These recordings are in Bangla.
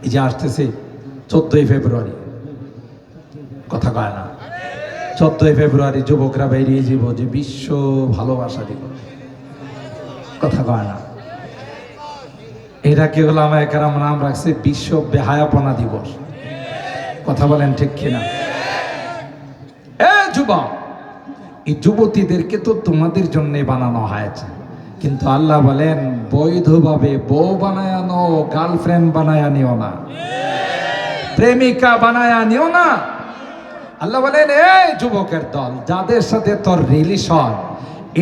এই যে আসতেছে 14ই ফেব্রুয়ারি, কথা কয় না, 14ই ফেব্রুয়ারি যুবকরা বেরিয়ে যাব যে বিশ্ব ভালোবাসা দিবস, কথা কয় না। এটাকে ওলামায়ে কেরাম নাম রাখছে বিশ্ব বেহায়াপনা দিবস, কথা বলেন ঠিক কিনা? যুবক, এই যুবতীদেরকে তো তোমাদের জন্য বানানো হয়েছে, কিন্তু আল্লাহ বলেন বৈধভাবে বউ বানায় আনো, গার্লফ্রেন্ড বানায় নিও না, প্রেমিকা বানায় নিও না। আল্লাহ বলেন এই যুবকের দল, যাদের সাথে তোর রিলেশন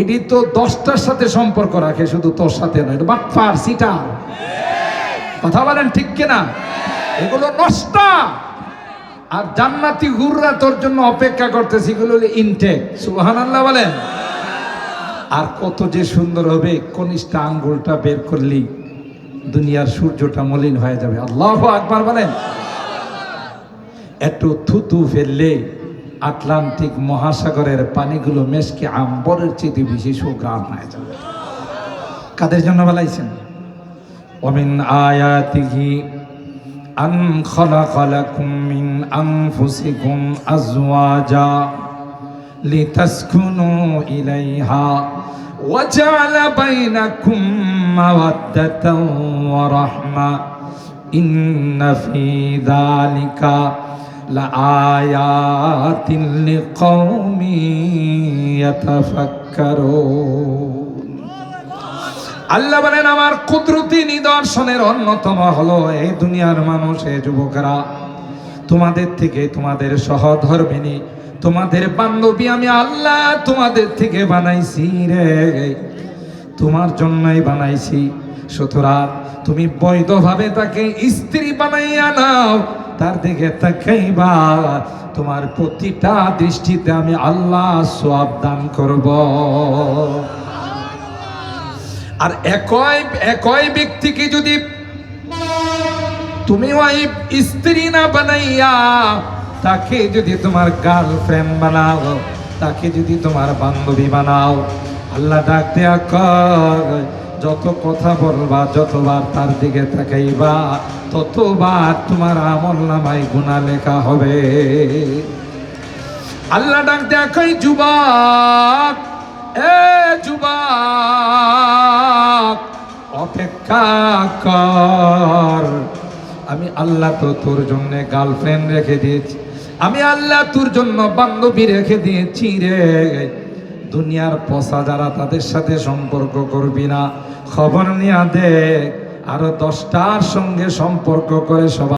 এটি তো 10টার সাথে সম্পর্ক রাখে, শুধু তোর সাথে নয়, এটা বাটপার সিটার, কথা বলেন ঠিক কিনা? এগুলো নষ্ট। আর জান্নাতি হুররা তোর জন্য অপেক্ষা করতেছে, এগুলো হলো ইনটেক, সুবহানাল্লাহ বলেন। আর কত যে সুন্দর হবে, কনিষ্ঠা আঙ্গুলটা বের করলি দুনিয়ার সূর্যটা মলিন হয়ে যাবে, আল্লাহু আকবার বলেন। একটু থুতু ফেললে আটলান্টিক মহাসাগরের পানিগুলো মেশকে আম্বরের চেয়ে বেশি সুঘ্রাণ হয়ে যাবে। কাদের জন্য বলাইছেন? ওমিন আয়াতিহি আন খালাকা লাকুম মিন আনফুসিকুম আজওয়াজা লিতাসকুনু ইলাইহা ওয়া জাআলা বাইনাকুম মাওয়াদ্দাতাও ওয়া রাহমা ইন্না ফি যালিকা লাআয়াতিন লিকওমিন ইয়াতাফাক্কারুন। আল্লাহ বলেন আমার কুদরতি নিদর্শনের অন্যতম হলো এই দুনিয়ার মানুষ, এই যুবকরা, তোমাদের থেকে তোমাদের সহধর্মিনী, তোমাদের বান্ধবী আমি আল্লাহ তোমাদের থেকে বানাইছি রে, তোমার জন্যই বানাইছি। সুতরাং তুমি বৈধভাবে তাকে স্ত্রী বানাইয়া নাও, তার দিকে তাকাইবা, তোমার প্রতিটা দৃষ্টিতে আমি আল্লাহ সওয়াব দান করব। আর একই ব্যক্তিকে যদি তুমি ওই স্ত্রী না বানাইয়া তাকে যদি তোমার গার্লফ্রেন্ড বানাও, তাকে যদি তোমার বান্ধবী বানাও, আল্লাহ ডাক দেয়া কয় যত কথা বলবা, যতবার তার দিকে তাকাইবা, ততবার তোমার আমলনামায় গুনাহ লেখা হবে। আল্লাহ ডাক দেয়া কয় যুবক, এ যুবক অপেক্ষা কর, আমি আল্লাহ তো তোর জন্য গার্লফ্রেন্ড রেখে দিয়েছি, আমি আল্লাহ তোর জন্য বান্ধবী রেখে দিয়েছি রে। দুনিয়ার পচা যারা, তাদের সাথে সম্পর্ক করবি না, খবর নিয়ে দেখ আরো 10টার সঙ্গে সম্পর্ক করে সবাই